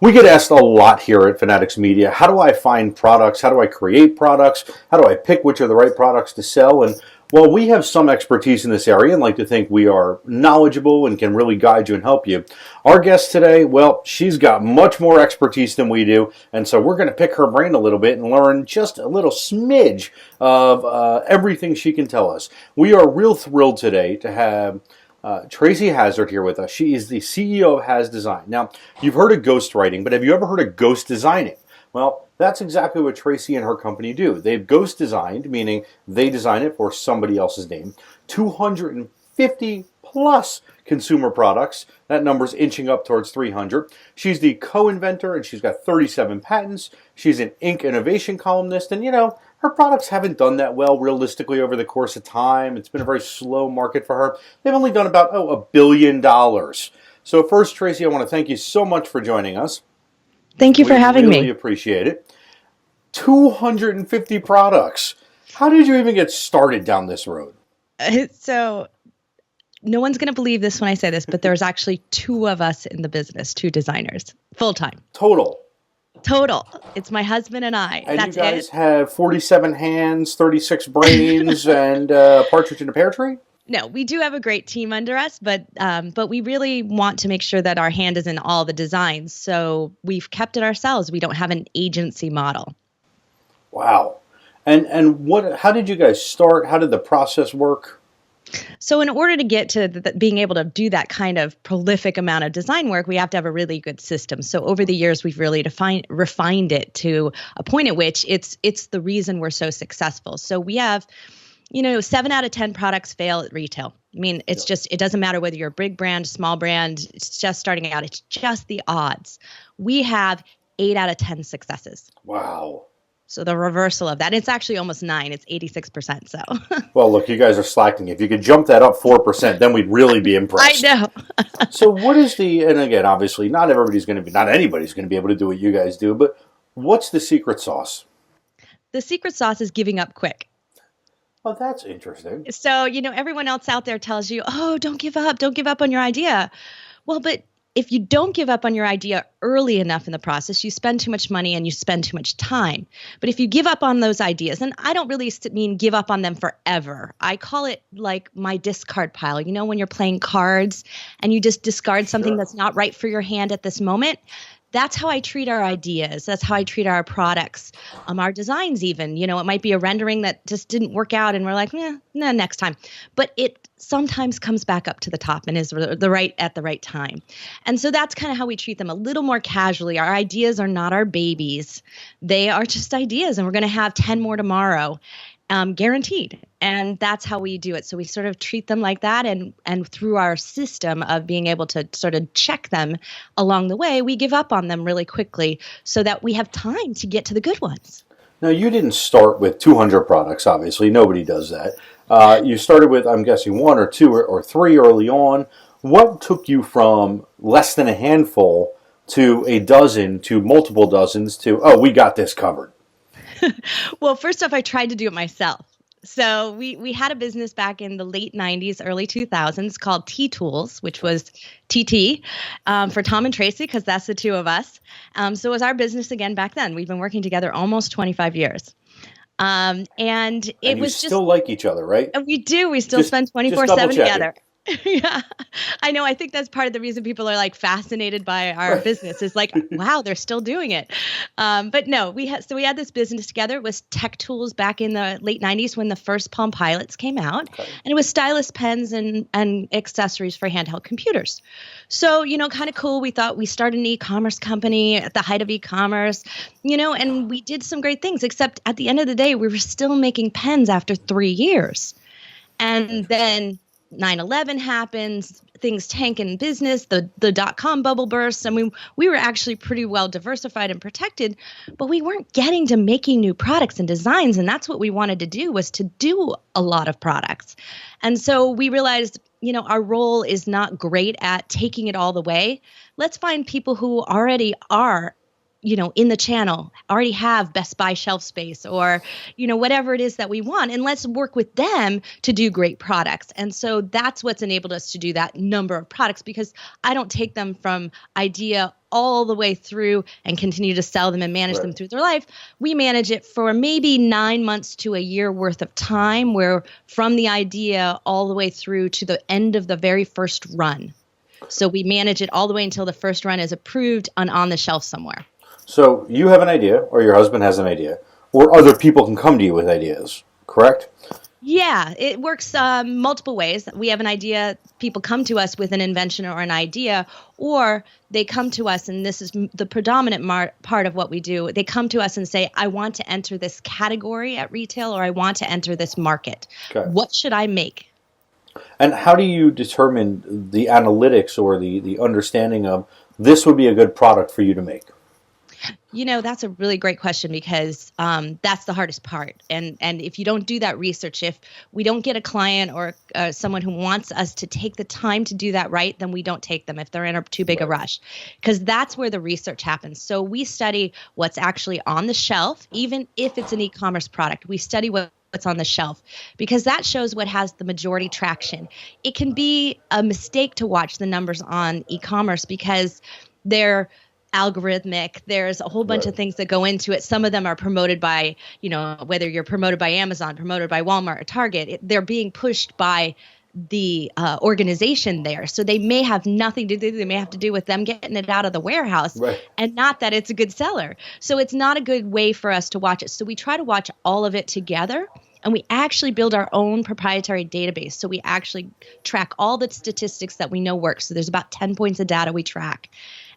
We get asked a lot here at Fanatics Media, how do I find products? How do I create products? How do I pick which are the right products to sell? And while we have some expertise in this area and like to think we are knowledgeable and can really guide you and help you, our guest today, well, she's got much more expertise than we do. And so we're going to pick her brain a little bit and learn just a little smidge of everything she can tell us. We are real thrilled today to have Tracy Hazzard here with us. She is the CEO of Hazzard Design. Now, you've heard of ghostwriting, but have you ever heard of ghost designing? Well, that's exactly what Tracy and her company do. They've ghost designed, meaning they design it for somebody else's name, 250 plus consumer products. That number's inching up towards 300. She's the co-inventor, and she's got 37 patents. She's an Inc. innovation columnist, and her products haven't done that well realistically over the course of time. It's been a very slow market for her. They've only done about, $1 billion. So first, Tracy, I want to thank you so much for joining us. Thank you for having me. We really appreciate it. 250 products. How did you even get started down this road? So no one's going to believe this when I say this, but there's actually two of us in the business, two designers, full-time. Total. It's my husband and I. And that's you guys it. have 47 hands, 36 brains, and partridge in a pear tree? No, we do have a great team under us, but we really want to make sure that our hand is in all the designs. So we've kept it ourselves. We don't have an agency model. Wow. And how did you guys start? How did the process work? So in order to get to being able to do that kind of prolific amount of design work, we have to have a really good system. So over the years, we've really refined it to a point at which it's the reason we're so successful. So we have 7 out of 10 products fail at retail. I mean, it doesn't matter whether you're a big brand, small brand, it's just starting out. It's just the odds. We have 8 out of 10 successes. Wow. So the reversal of that, it's actually almost 9. It's 86%. So. Well, look, you guys are slacking. If you could jump that up 4%, then we'd really be impressed. I know. So what is and again, obviously, not anybody's going to be able to do what you guys do, but what's the secret sauce? The secret sauce is giving up quick. Oh, that's interesting. So, everyone else out there tells you, oh, don't give up on your idea. Well, but if you don't give up on your idea early enough in the process, you spend too much money and you spend too much time. But if you give up on those ideas, and I don't really mean give up on them forever. I call it like my discard pile. When you're playing cards and you just discard something that's not right for your hand at this moment. That's how I treat our ideas. That's how I treat our products, our designs even. It might be a rendering that just didn't work out and we're like, next time. But it sometimes comes back up to the top and is at the right time. And so that's kind of how we treat them a little more casually. Our ideas are not our babies. They are just ideas, and we're going to have 10 more tomorrow. Guaranteed. And that's how we do it. So we sort of treat them like that. And through our system of being able to sort of check them along the way, we give up on them really quickly so that we have time to get to the good ones. Now, you didn't start with 200 products, obviously. Nobody does that. You started with, I'm guessing, 1 or 2 or 3 early on. What took you from less than a handful to a dozen to multiple dozens to, we got this covered? Well, first off, I tried to do it myself. So we had a business back in the late 90s, early 2000s called T-Tools, which was TT for Tom and Tracy, because that's the two of us. So it was our business again back then. We've been working together almost 25 years. And it was just... still like each other, right? We do. We still spend 24/7 together. Yeah, I know. I think that's part of the reason people are like fascinated by our business is like, wow, they're still doing it. But no, we had this business together. It was tech tools back in the late 90s when the first Palm Pilots came out. Okay. And it was stylus pens and accessories for handheld computers. So, kind of cool. We thought we started an e-commerce company at the height of e-commerce, and we did some great things, except at the end of the day, we were still making pens after 3 years. And then 9/11 happens, things tank in business, the dot-com bubble bursts. I mean, we were actually pretty well diversified and protected, but we weren't getting to making new products and designs. And that's what we wanted to do, was to do a lot of products. And so we realized, our role is not great at taking it all the way. Let's find people who already are in the channel, already have Best Buy shelf space or, whatever it is that we want. And let's work with them to do great products. And so that's what's enabled us to do that number of products, because I don't take them from idea all the way through and continue to sell them and manage them through their life. We manage it for maybe 9 months to a year worth of time, where from the idea all the way through to the end of the very first run. So we manage it all the way until the first run is approved and on the shelf somewhere. So you have an idea, or your husband has an idea, or other people can come to you with ideas, correct? Yeah, it works multiple ways. We have an idea, people come to us with an invention or an idea, or they come to us, and this is the predominant part of what we do. They come to us and say, I want to enter this category at retail, or I want to enter this market. Okay. What should I make? And how do you determine the analytics or the understanding of this would be a good product for you to make? That's a really great question, because that's the hardest part. And if you don't do that research, if we don't get a client or someone who wants us to take the time to do that right, then we don't take them if they're in too big a rush, because that's where the research happens. So we study what's actually on the shelf, even if it's an e-commerce product. We study what's on the shelf, because that shows what has the majority traction. It can be a mistake to watch the numbers on e-commerce because they're algorithmic. There's a whole bunch of things that go into it. Some of them are promoted by, whether you're promoted by Amazon, promoted by Walmart or Target, they're being pushed by the organization there. So they may have nothing to do. They may have to do with them getting it out of the warehouse, and not that it's a good seller. So it's not a good way for us to watch it. So we try to watch all of it together. And we actually build our own proprietary database. So we actually track all the statistics that we know work. So there's about 10 points of data we track.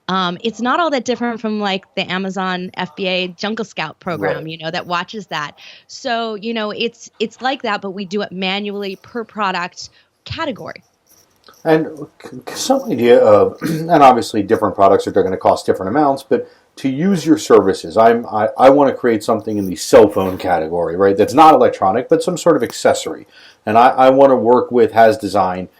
It's not all that different from like the Amazon FBA Jungle Scout program, that watches that. So, it's like that, but we do it manually per product category. And some idea of, and obviously different products are going to cost different amounts, but to use your services, I want to create something in the cell phone category, right? That's not electronic, but some sort of accessory. And I want to work with Hazzard Design.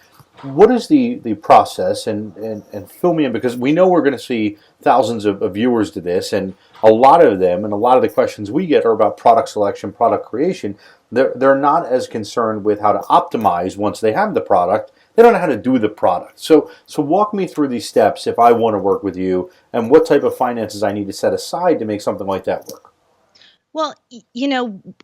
What is the process, and fill me in, because we know we're going to see thousands of viewers to this, and a lot of them, and a lot of the questions we get are about product selection, product creation. They're not as concerned with how to optimize once they have the product. They don't know how to do the product. So walk me through these steps if I want to work with you, and what type of finances I need to set aside to make something like that work. Well,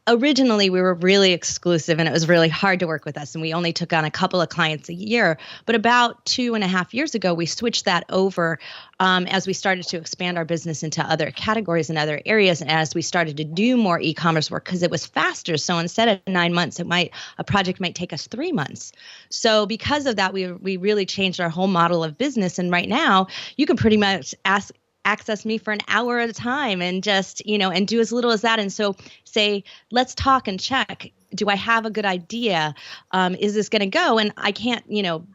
originally we were really exclusive, and it was really hard to work with us, and we only took on a couple of clients a year. But about 2.5 years ago, we switched that over as we started to expand our business into other categories and other areas, and as we started to do more e-commerce work, because it was faster. So instead of 9 months, a project might take us 3 months. So because of that, we really changed our whole model of business. And right now, you can pretty much access me for an hour at a time and just, and do as little as that. And so say, let's talk and check. Do I have a good idea? Is this going to go? And I can't,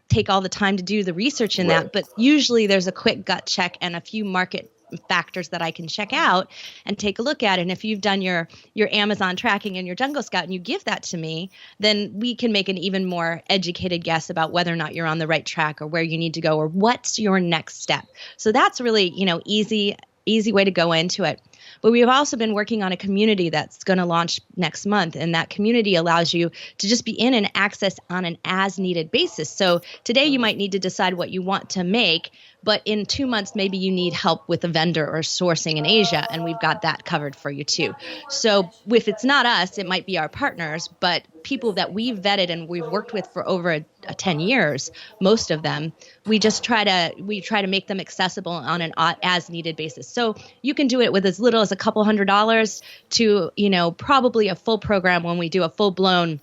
take all the time to do the research in that, but usually there's a quick gut check and a few market factors that I can check out and take a look at. And if you've done your Amazon tracking and your Jungle Scout and you give that to me, then we can make an even more educated guess about whether or not you're on the right track or where you need to go or what's your next step. So that's really, easy way to go into it. But we've also been working on a community that's going to launch next month. And that community allows you to just be in and access on an as needed basis. So today you might need to decide what you want to make, but in 2 months, maybe you need help with a vendor or sourcing in Asia. And we've got that covered for you too. So if it's not us, it might be our partners, but people that we've vetted and we've worked with for over 10 years, most of them, we try to make them accessible on an as needed basis. So you can do it with as little as a couple $100s to, probably a full program when we do a full blown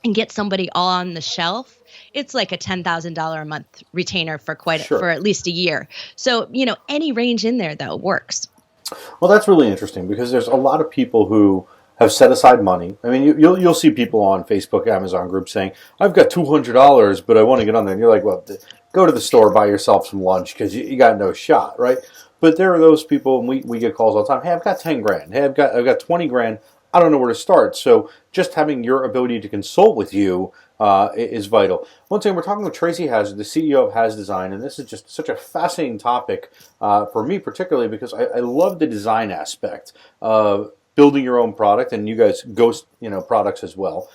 and get somebody all on the shelf. It's like a $10,000 a month retainer for at least a year. So, any range in there though works. Well, that's really interesting, because there's a lot of people who have set aside money. I mean, you'll see people on Facebook, Amazon groups saying, I've got $200, but I want to get on there. And you're like, well, go to the store, buy yourself some lunch, because you got no shot, right? But there are those people, and we get calls all the time, hey, I've got 10 grand. Hey, I've got 20 grand. I don't know where to start. So just having your ability to consult with you is vital. Once again, we're talking with Tracy Hazzard, the CEO of Hazzard Design, and this is just such a fascinating topic for me particularly, because I love the design aspect of building your own product, and you guys ghost products as well.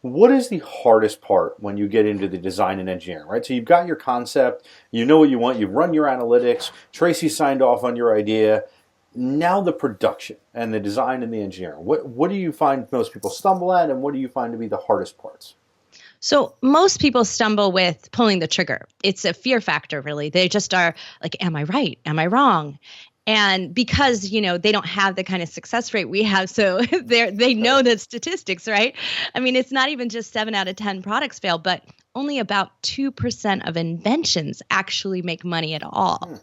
What is the hardest part when you get into the design and engineering, right? So you've got your concept, you know what you want, you've run your analytics, Tracy signed off on your idea. Now the production and the design and the engineering. What do you find most people stumble at, and what do you find to be the hardest parts? So most people stumble with pulling the trigger. It's a fear factor, really. They just are like, am I right? Am I wrong? And because, they don't have the kind of success rate we have, so they know the statistics, right? I mean, it's not even just 7 out of 10 products fail, but only about 2% of inventions actually make money at all.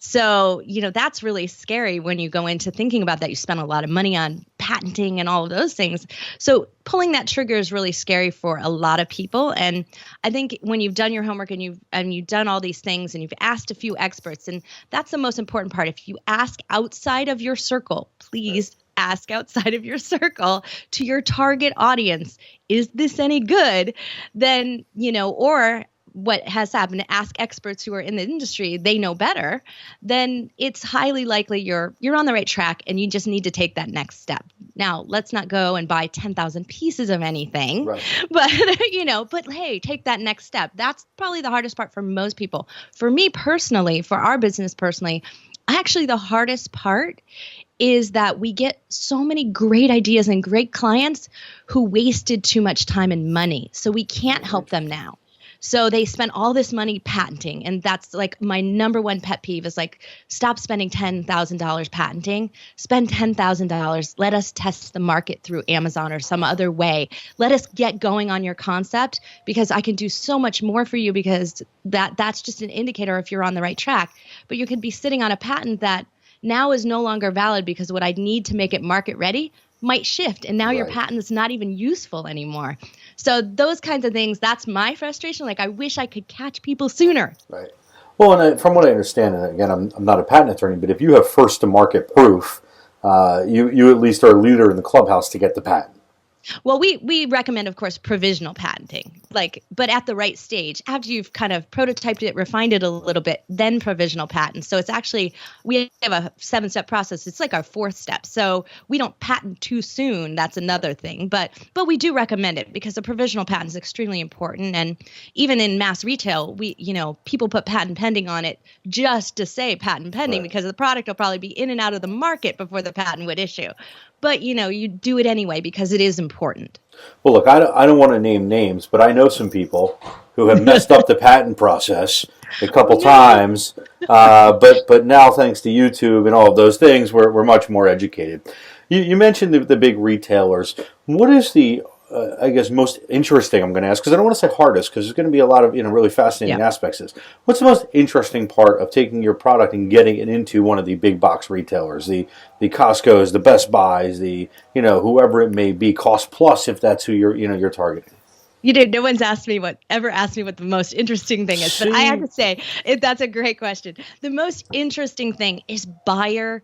So, that's really scary when you go into thinking about that. You spend a lot of money on patenting and all of those things. So pulling that trigger is really scary for a lot of people. And I think when you've done your homework and you've done all these things and you've asked a few experts, and that's the most important part. If you ask outside of your circle, please ask outside of your circle to your target audience, is this any good? Then, or what has happened, to ask experts who are in the industry, they know better, then it's highly likely you're on the right track and you just need to take that next step. Now, let's not go and buy 10,000 pieces of anything, right. but hey, take that next step. That's probably the hardest part for most people. For me personally, for our business personally, actually the hardest part is that we get so many great ideas and great clients who wasted too much time and money. So we can't help them now. So they spent all this money patenting. And that's like my number one pet peeve is like, stop spending $10,000 patenting, spend $10,000. Let us test the market through Amazon or some other way. Let us get going on your concept, because I can do so much more for you, because that's just an indicator if you're on the right track. But you could be sitting on a patent that now is no longer valid because what I need to make it market ready might shift. And now your patent is not even useful anymore. So those kinds of things, that's my frustration. Like, I wish I could catch people sooner. Right. Well, and from what I understand, and again, I'm not a patent attorney, but if you have first to market proof, you at least are a leader in the clubhouse to get the patent. Well, we recommend, of course, provisional patenting, but at the right stage, after you've kind of prototyped it, refined it a little bit, then provisional patent. So it's actually, we have a 7-step process. It's like our 4th step. So we don't patent too soon. That's another thing. But we do recommend it because a provisional patent is extremely important. And even in mass retail, people put patent pending on it just to say patent pending, because the product will probably be in and out of the market before the patent would issue. But, you do it anyway because it is important. Well, look, I don't want to name names, but I know some people who have messed up the patent process a couple times. But now, thanks to YouTube and all of those things, we're much more educated. You mentioned the big retailers. What is the I guess most interesting I'm going to ask, because I don't want to say hardest, because there's going to be a lot of really fascinating aspects of this. What's the most interesting part of taking your product and getting it into one of the big box retailers, the Costco's, the Best Buys, the whoever it may be, Cost Plus, if that's who you're targeting? No one's ever asked me what the most interesting thing is, but I have to say that's a great question. The most interesting thing is buyer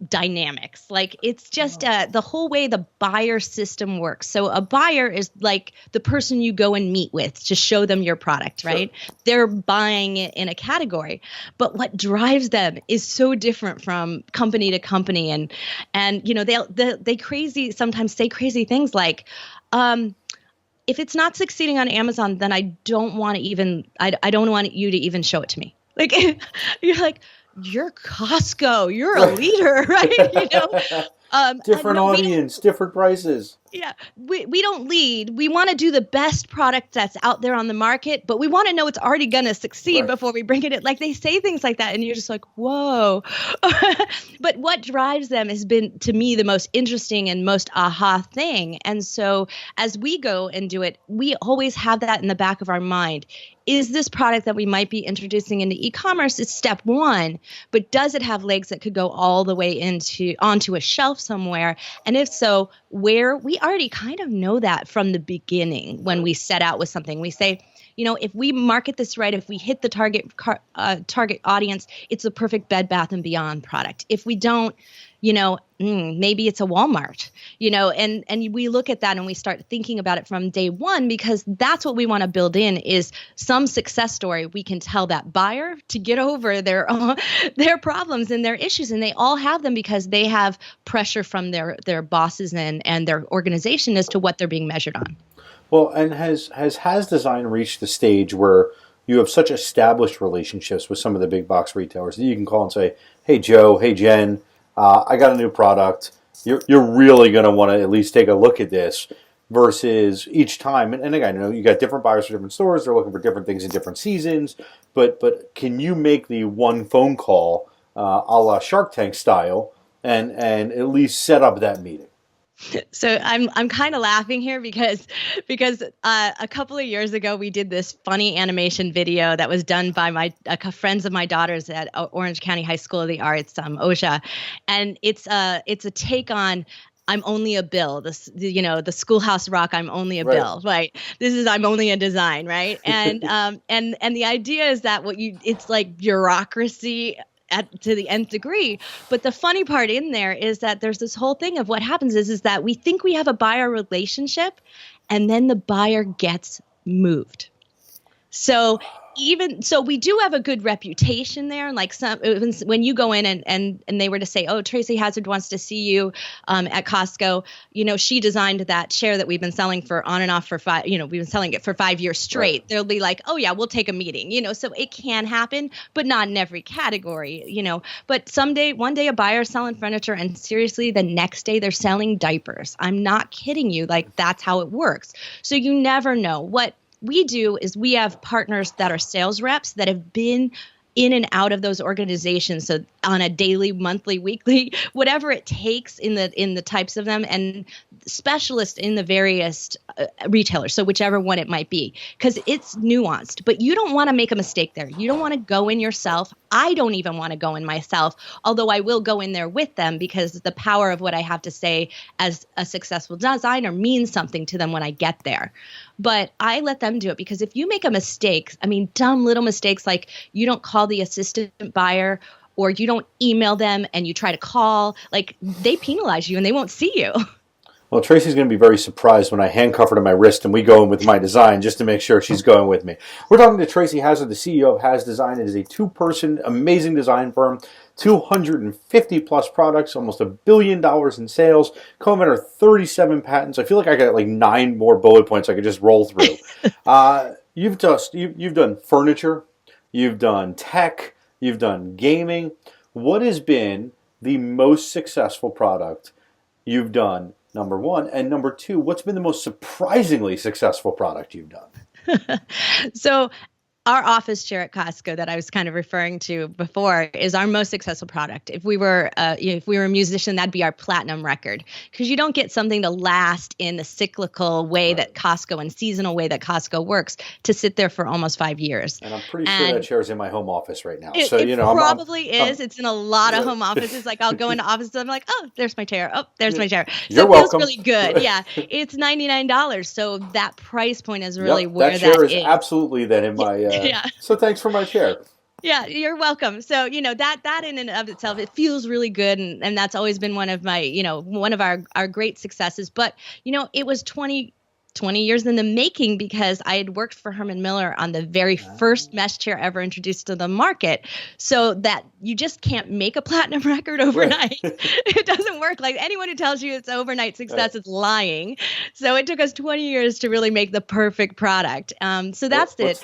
dynamics. Like, it's just the whole way the buyer system works. So a buyer is like the person you go and meet with to show them your product, right? Sure. They're buying it in a category, but what drives them is so different from company to company. And they sometimes say crazy things like, if it's not succeeding on Amazon, then I don't want you to even show it to me. Like, you're like, you're Costco, you're a leader, right? Different audience, different prices. Yeah, we don't lead. We want to do the best product that's out there on the market, but we want to know it's already going to succeed before we bring it in. Like, they say things like that, and you're just like, whoa. But what drives them has been, to me, the most interesting and most aha thing. And so as we go and do it, we always have that in the back of our mind. Is this product that we might be introducing into e-commerce is step one, but does it have legs that could go all the way onto a shelf somewhere? And if so, where? We already kind of know that from the beginning when we set out with something. We say, if we market this right, if we hit the target audience, it's a perfect Bed Bath & Beyond product. If we don't, maybe it's a Walmart, and we look at that and we start thinking about it from day one, because that's what we want to build in, is some success story we can tell that buyer to get over their problems and their issues. And they all have them because they have pressure from their bosses and their organization as to what they're being measured on. Well, and has Design reached the stage where you have such established relationships with some of the big box retailers that you can call and say, "Hey Joe, hey Jen, I got a new product. You're really going to want to at least take a look at this." Versus each time, and again, you got different buyers for different stores. They're looking for different things in different seasons. But can you make the one phone call, a la Shark Tank style, and at least set up that meeting? So I'm kind of laughing here because a couple of years ago we did this funny animation video that was done by my friends of my daughters at Orange County High School of the Arts, OSHA, and it's a take on I'm only a bill. The Schoolhouse Rock. I'm only a bill. Right. This is I'm only a design. Right. And and the idea is that it's like bureaucracy to the nth degree. But the funny part in there is that there's this whole thing of what happens is that we think we have a buyer relationship, and then the buyer gets moved. So we do have a good reputation there. Like when you go in and they were to say, "Oh, Tracy Hazzard wants to see you at Costco," she designed that chair that we've been selling for on and off for we've been selling it for 5 years straight. Right. They'll be like, "Oh yeah, we'll take a meeting." So it can happen, but not in every category. But one day a buyer's selling furniture, and seriously, the next day they're selling diapers. I'm not kidding you. Like that's how it works. So you never know. What we do is we have partners that are sales reps that have been in and out of those organizations. So on a daily, monthly, weekly, whatever it takes in the types of them, and specialists in the various retailers. So whichever one it might be, because it's nuanced, but you don't want to make a mistake there. You don't want to go in yourself. I don't even want to go in myself, although I will go in there with them because the power of what I have to say as a successful designer means something to them when I get there. But I let them do it because if you make a mistake, dumb little mistakes like you don't call the assistant buyer or you don't email them and you try to call, like they penalize you and they won't see you. Well, Tracy's going to be very surprised when I handcuff her to my wrist and we go in with my design just to make sure she's going with me. We're talking to Tracy Hazzard, the CEO of Hazzard Design. It is a two-person, amazing design firm, 250-plus products, almost $1 billion in sales, co-inventor 37 patents. I feel like I got like 9 more bullet points I could just roll through. You've done furniture, you've done tech, you've done gaming. What has been the most successful product you've done? Number one. And number two, what's been the most surprisingly successful product you've done? So our office chair at Costco that I was kind of referring to before is our most successful product. If we were a musician, that'd be our platinum record, because you don't get something to last in the cyclical way that Costco and seasonal way that Costco works to sit there for almost 5 years. And I'm pretty sure that chair's in my home office right now. It probably is. It's in a lot of home offices. Like I'll go into offices and I'm like, "Oh, there's my chair. Oh, there's my chair." You're so it welcome. feels really good. Yeah, it's $99. So that price point is really where that chair is. Absolutely that in my. So thanks for my chair. Yeah, you're welcome. So, that in and of itself, it feels really good. And that's always been one of my, one of our great successes. But, it was 20 years in the making because I had worked for Herman Miller on the very first mesh chair ever introduced to the market. So that you just can't make a platinum record overnight. It doesn't work. Like anyone who tells you it's overnight success is lying. So it took us 20 years to really make the perfect product. So that's what's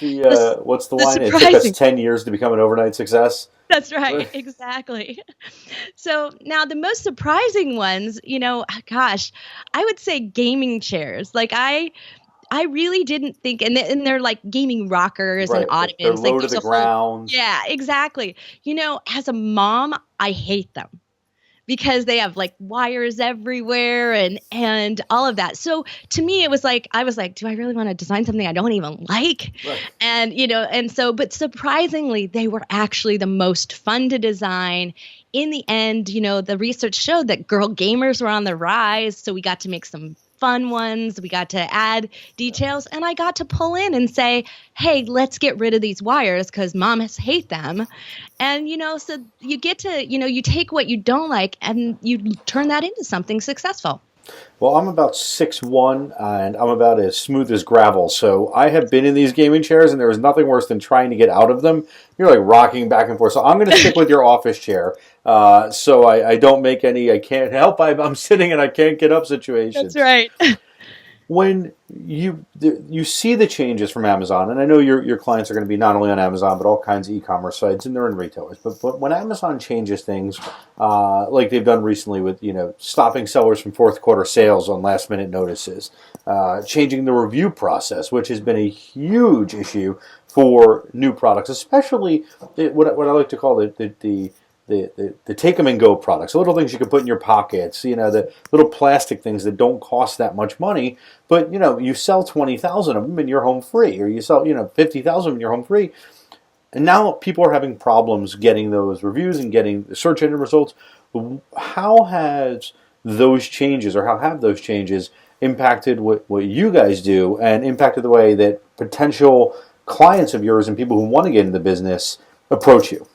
the line? It took us 10 years to become an overnight success. That's right. Exactly. So now the most surprising ones, I would say gaming chairs. Like I really didn't think, and they're like gaming rockers and ottomans. They're low to the ground. Yeah, exactly. As a mom, I hate them because they have like wires everywhere and all of that. So to me, I was like, do I really want to design something I don't even like? Right. And but surprisingly, they were actually the most fun to design. In the end, the research showed that girl gamers were on the rise. So we got to make some fun ones. We got to add details, and I got to pull in and say, hey, let's get rid of these wires because moms hate them. And, so you get to, you take what you don't like and you turn that into something successful. Well, I'm about 6'1", and I'm about as smooth as gravel. So I have been in these gaming chairs, and there was nothing worse than trying to get out of them. You're like rocking back and forth. So I'm going to stick with your office chair. So I don't make any, I can't help, I'm sitting and I can't get up situations. That's right. When you see the changes from Amazon, and I know your clients are going to be not only on Amazon but all kinds of e-commerce sites, and they're in retailers. But when Amazon changes things, like they've done recently with stopping sellers from fourth quarter sales on last minute notices, changing the review process, which has been a huge issue for new products, especially what I like to call the take them and go products, the little things you can put in your pockets, the little plastic things that don't cost that much money, but you sell 20,000 of them and you're home free, or you sell 50,000 and you're home free. And now people are having problems getting those reviews and getting the search engine results. How has those changes, or how have those changes impacted what you guys do, and impacted the way that potential clients of yours and people who want to get into the business approach you?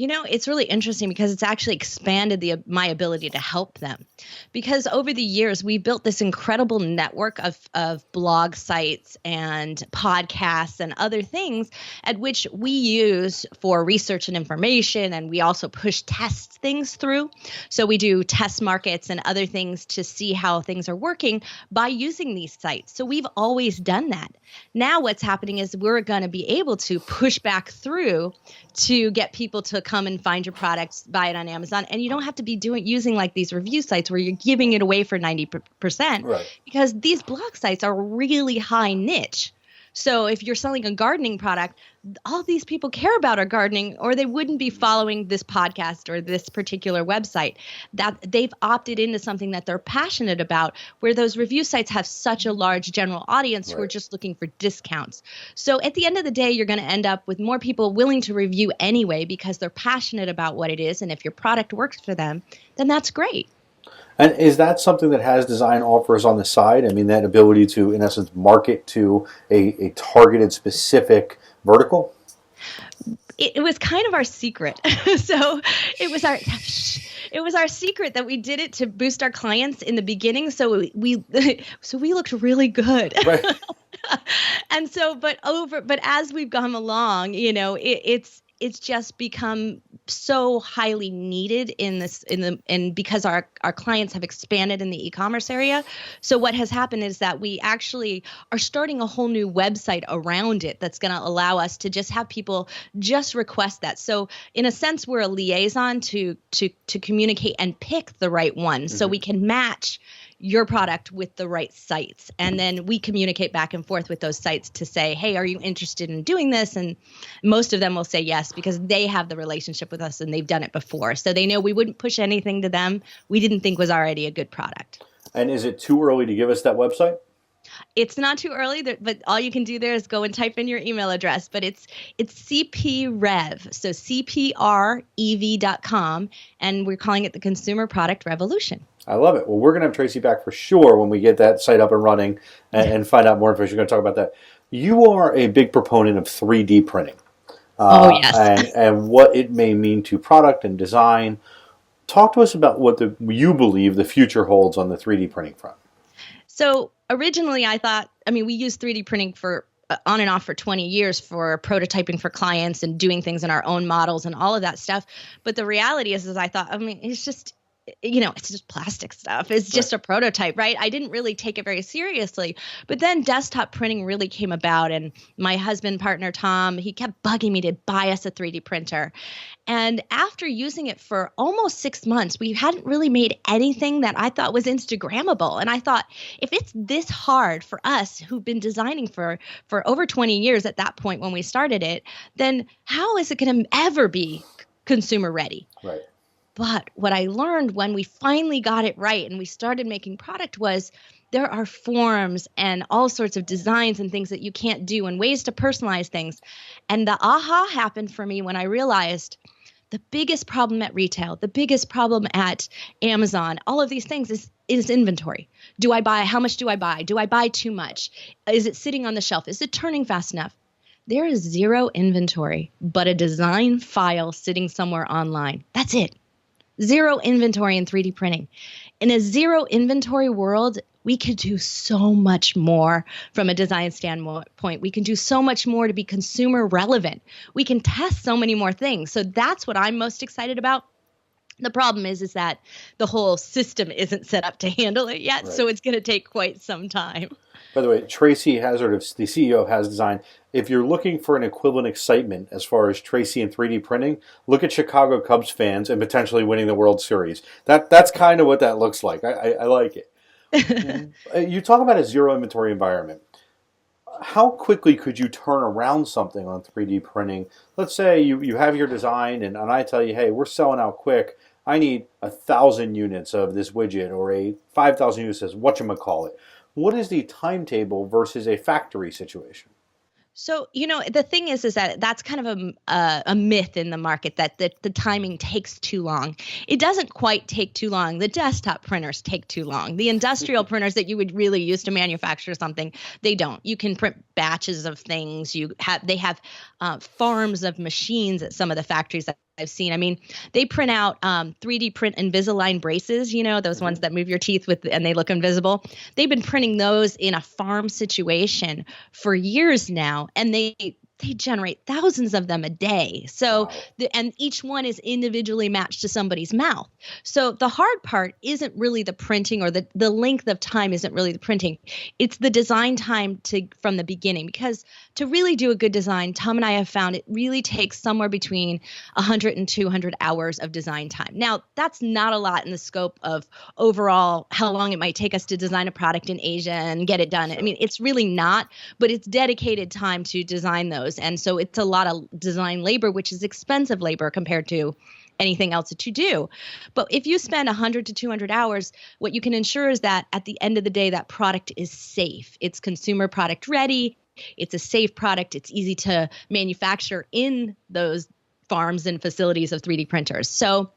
It's really interesting because it's actually expanded my ability to help them. Because over the years, we built this incredible network of blog sites and podcasts and other things at which we use for research and information. And we also push test things through. So we do test markets and other things to see how things are working by using these sites. So we've always done that. Now what's happening is we're going to be able to push back through to get people to come and find your products, buy it on Amazon. And you don't have to be using like these review sites where you're giving it away for 90%, right? Because these blog sites are really high niche. So if you're selling a gardening product, all these people care about are gardening, or they wouldn't be following this podcast or this particular website. That they've opted into something that they're passionate about, where those review sites have such a large general audience who are just looking for discounts. So at the end of the day, you're going to end up with more people willing to review anyway because they're passionate about what it is. And if your product works for them, then that's great. And is that something that Hazzard Design offers on the side? I mean, that ability to, in essence, market to a targeted, specific vertical? It was kind of our secret. So it was our secret that we did it to boost our clients in the beginning. So we looked really good. Right. And so, but as we've gone along, it's just become so highly needed and because our clients have expanded in the e-commerce area. So what has happened is that we actually are starting a whole new website around it that's going to allow us to just have people just request that. So in a sense, we're a liaison to communicate and pick the right one. Mm-hmm. So we can match your product with the right sites. And then we communicate back and forth with those sites to say, hey, are you interested in doing this? And most of them will say yes, because they have the relationship with us and they've done it before. So they know we wouldn't push anything to them we didn't think was already a good product. And is it too early to give us that website? It's not too early, but all you can do there is go and type in your email address. But it's CPRev, so CPREV.com, and we're calling it the Consumer Product Revolution. I love it. Well, we're going to have Tracy back for sure when we get that site up and running and find out more information. We're going to talk about that. You are a big proponent of 3D printing. Yes. And what it may mean to product and design. Talk to us about what you believe the future holds on the 3D printing front. So originally we used 3D printing for on and off for 20 years for prototyping for clients and doing things in our own models and all of that stuff. But the reality is I thought, it's just, it's just plastic stuff. It's just a prototype, right? I didn't really take it very seriously. But then desktop printing really came about, and my husband, partner, Tom, he kept bugging me to buy us a 3D printer. And after using it for almost 6 months, we hadn't really made anything that I thought was Instagrammable. And I thought, if it's this hard for us who've been designing for over 20 years at that point when we started it, then how is it going to ever be consumer ready? Right. But what I learned when we finally got it right and we started making product was there are forms and all sorts of designs and things that you can't do and ways to personalize things. And the aha happened for me when I realized the biggest problem at retail, the biggest problem at Amazon, all of these things is inventory. Do I buy? How much do I buy? Do I buy too much? Is it sitting on the shelf? Is it turning fast enough? There is zero inventory, but a design file sitting somewhere online. That's it. Zero inventory in 3D printing. In a zero inventory world, we could do so much more from a design standpoint. We can do so much more to be consumer relevant. We can test so many more things. So that's what I'm most excited about. The problem is that the whole system isn't set up to handle it yet, Right. so it's going to take quite some time. By the way, Tracy Hazzard, the CEO of Hazzard Design, if you're looking for an equivalent excitement as far as Tracy and 3D printing, look at Chicago Cubs fans and potentially winning the World Series. That's kind of what that looks like. I like it. You talk about a zero inventory environment. How quickly could you turn around something on 3D printing? Let's say you have your design and I tell you, hey, we're selling out quick. I need 1,000 units of this widget or a 5,000 units of whatchamacallit. What is the timetable versus a factory situation? So, the thing is that that's kind of a myth in the market that the timing takes too long. It doesn't quite take too long. The desktop printers take too long. The industrial printers that you would really use to manufacture something, they don't. You can print batches of things. They have farms of machines at some of the factories that I've seen. I mean, they print out 3D print Invisalign braces, those ones that move your teeth and they look invisible. They've been printing those in a farm situation for years now, and they generate thousands of them a day. So, Wow. And each one is individually matched to somebody's mouth. So the hard part isn't really the printing, or the length of time isn't really the printing. It's the design time from the beginning, because to really do a good design, Tom and I have found it really takes somewhere between 100 and 200 hours of design time. Now, that's not a lot in the scope of overall how long it might take us to design a product in Asia and get it done. Sure. I mean, it's really not, but it's dedicated time to design those. And so it's a lot of design labor, which is expensive labor compared to anything else that you do. But if you spend 100 to 200 hours, what you can ensure is that at the end of the day, that product is safe. It's consumer product ready. It's a safe product. It's easy to manufacture in those farms and facilities of 3D printers. So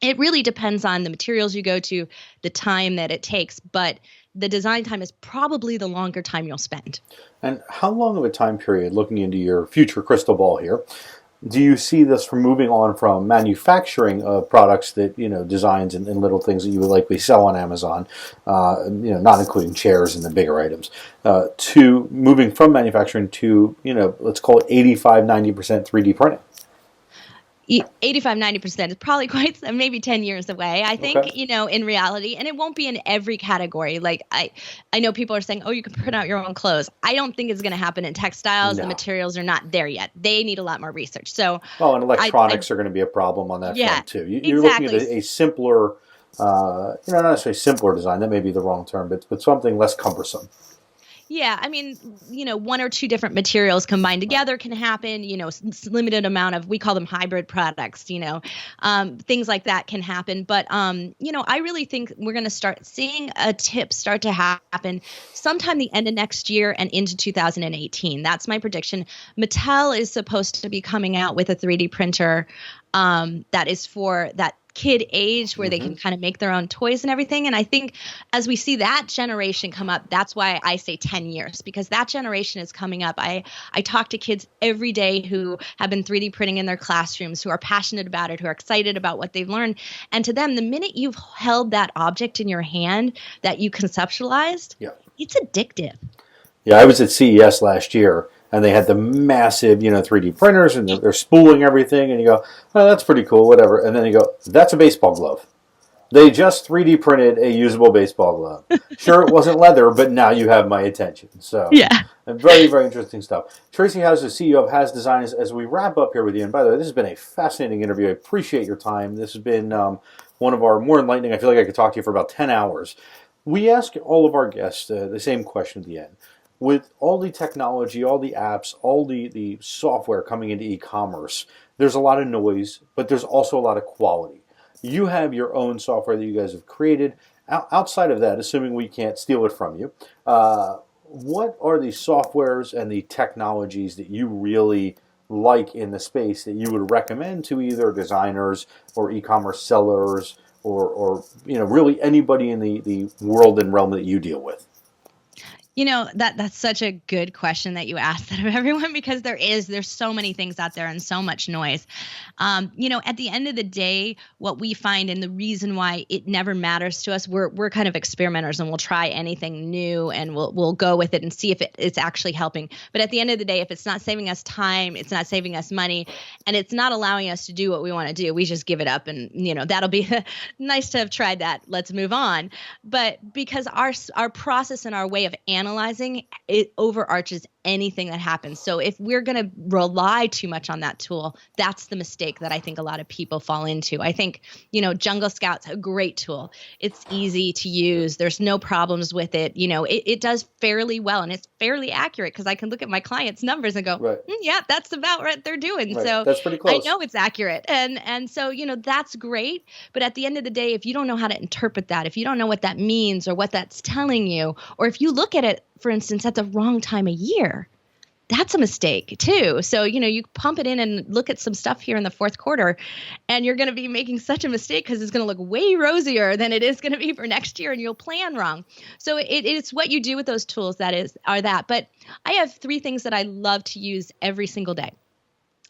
it really depends on the materials you go to, the time that it takes, but the design time is probably the longer time you'll spend. And how long of a time period, looking into your future crystal ball here, do you see this from moving on from manufacturing of products that, designs and little things that you would likely sell on Amazon, not including chairs and the bigger items, to moving from manufacturing to, let's call it 85-90% 3D printing? 85-90% is probably quite maybe 10 years away, I think. Okay. In reality, and it won't be in every category. Like I know people are saying, oh, you can print out your own clothes. I don't think it's going to happen in textiles. No. The materials are not there yet. They need a lot more research. So and electronics are going to be a problem on that front too. You're exactly. looking at a simpler, not necessarily simpler design, that may be the wrong term, but something less cumbersome. Yeah, I mean, one or two different materials combined together can happen, limited amount of, we call them hybrid products, things like that can happen. But, I really think we're going to start seeing a tip start to happen sometime the end of next year and into 2018. That's my prediction. Mattel is supposed to be coming out with a 3D printer that is for that kid age where they can kind of make their own toys and everything. And I think as we see that generation come up, that's why I say 10 years, because that generation is coming up. I talk to kids every day who have been 3D printing in their classrooms, who are passionate about it, who are excited about what they've learned. And to them, the minute you've held that object in your hand that you conceptualized, it's addictive. Yeah, I was at CES last year, and they had the massive, 3D printers, and they're spooling everything, and you go, oh, that's pretty cool, whatever. And then you go, that's a baseball glove. They just 3D printed a usable baseball glove. Sure, it wasn't leather, but now you have my attention. So, very, very interesting stuff. Tracy Hazzard, CEO of Hazzard Design. As we wrap up here with you, and by the way, this has been a fascinating interview. I appreciate your time. This has been one of our more enlightening. I feel like I could talk to you for about 10 hours. We ask all of our guests the same question at the end. With all the technology, all the apps, all the software coming into e-commerce, there's a lot of noise, but there's also a lot of quality. You have your own software that you guys have created. Outside of that, assuming we can't steal it from you, what are the softwares and the technologies that you really like in the space that you would recommend to either designers or e-commerce sellers or really anybody in the world and realm that you deal with? That's such a good question that you asked that of everyone, because there's so many things out there and so much noise. At the end of the day, what we find, and the reason why it never matters to us, we're kind of experimenters, and we'll try anything new and we'll go with it and see if it's actually helping. But at the end of the day, if it's not saving us time, it's not saving us money, and it's not allowing us to do what we want to do, we just give it up. And that'll be nice to have tried that. Let's move on. But because our process and our way of analyzing it overarches anything that happens. So if we're going to rely too much on that tool, that's the mistake that I think a lot of people fall into. I think, Jungle Scout's a great tool. It's easy to use. There's no problems with it. It does fairly well, and it's fairly accurate, because I can look at my clients' numbers and go, right. Yeah, that's about what they're doing. Right. So that's pretty close. I know it's accurate. And so, that's great. But at the end of the day, if you don't know how to interpret that, if you don't know what that means or what that's telling you, or if you look at it, for instance, at the wrong time of year, that's a mistake too. So, you pump it in and look at some stuff here in the fourth quarter, and you're going to be making such a mistake, because it's going to look way rosier than it is going to be for next year, and you'll plan wrong. So it's what you do with those tools are that. But I have 3 things that I love to use every single day.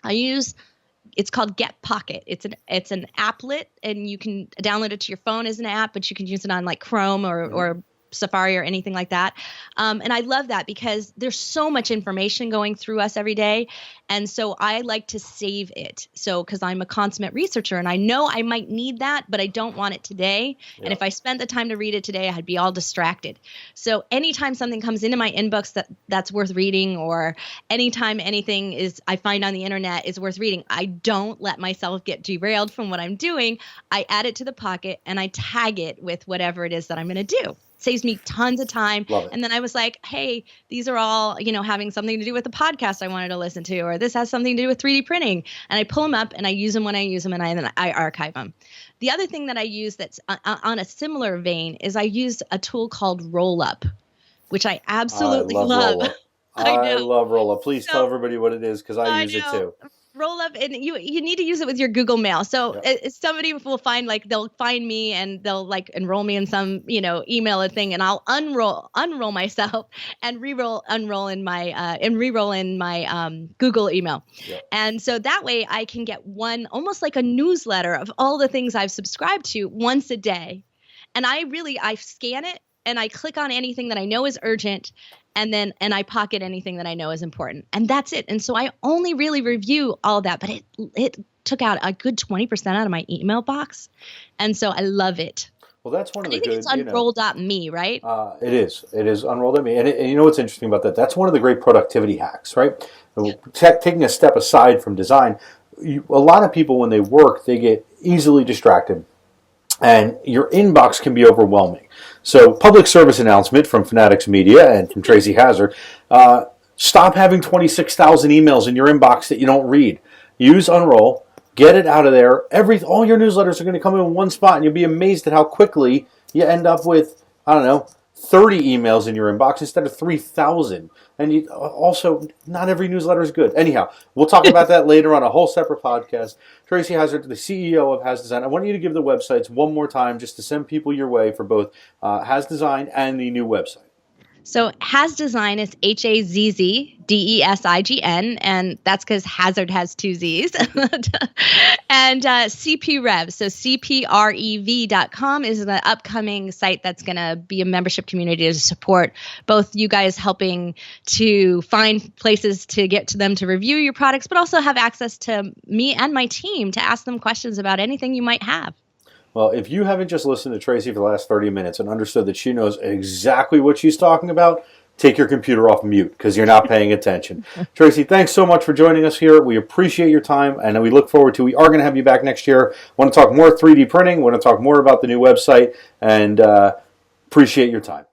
It's called Get Pocket. It's an applet, and you can download it to your phone as an app, but you can use it on like Chrome or Safari or anything like that. And I love that, because there's so much information going through us every day. And so I like to save it. So, because I'm a consummate researcher, and I know I might need that, but I don't want it today. Yep. And if I spent the time to read it today, I'd be all distracted. So anytime something comes into my inbox that's worth reading, or anytime anything I find on the internet is worth reading, I don't let myself get derailed from what I'm doing. I add it to the pocket, and I tag it with whatever it is that I'm going to do. Saves me tons of time. And then I was like, hey, these are all, having something to do with the podcast I wanted to listen to, or this has something to do with 3D printing. And I pull them up, and I use them when I use them, and then I archive them. The other thing that I use that's on a similar vein is I use a tool called Rollup, which I absolutely love. I love Rollup. Please tell everybody what it is, because I use it too. Rollup, and you need to use it with your Google Mail. So somebody will find, they'll find me, and they'll enroll me in some email thing, and I'll unroll myself and unroll in my Google email. And so that way I can get one, almost like a newsletter of all the things I've subscribed to once a day. And I scan it, and I click on anything that I know is urgent, and I pocket anything that I know is important. And that's it. And so I only really review all that, but it took out a good 20% out of my email box. And so I love it. Well, that's one of the good, it's unroll.me, right? It is. It is unroll.me. And you know what's interesting about that? That's one of the great productivity hacks, right? Taking a step aside from design, a lot of people, when they work, they get easily distracted, and your inbox can be overwhelming. So, public service announcement from Fanatics Media and from Tracy Hazzard. Stop having 26,000 emails in your inbox that you don't read. Use Unroll. Get it out of there. All your newsletters are going to come in one spot, and you'll be amazed at how quickly you end up with, 30 emails in your inbox instead of 3,000. And also, not every newsletter is good. Anyhow, we'll talk about that later on a whole separate podcast. Tracy Hazzard, the CEO of Hazzard Design. I want you to give the websites one more time, just to send people your way for both Hazzard Design and the new website. So Hazzard Design is HAZZDESIGN, and that's because Hazzard has 2 Z's. And CP Rev, so CPREV.com is the upcoming site that's going to be a membership community to support both you guys helping to find places to get to them to review your products, but also have access to me and my team to ask them questions about anything you might have. Well, if you haven't just listened to Tracy for the last 30 minutes and understood that she knows exactly what she's talking about, take your computer off mute, because you're not paying attention. Tracy, thanks so much for joining us here. We appreciate your time, and we look forward to, we are going to have you back next year. Want to talk more 3D printing, want to talk more about the new website, and appreciate your time.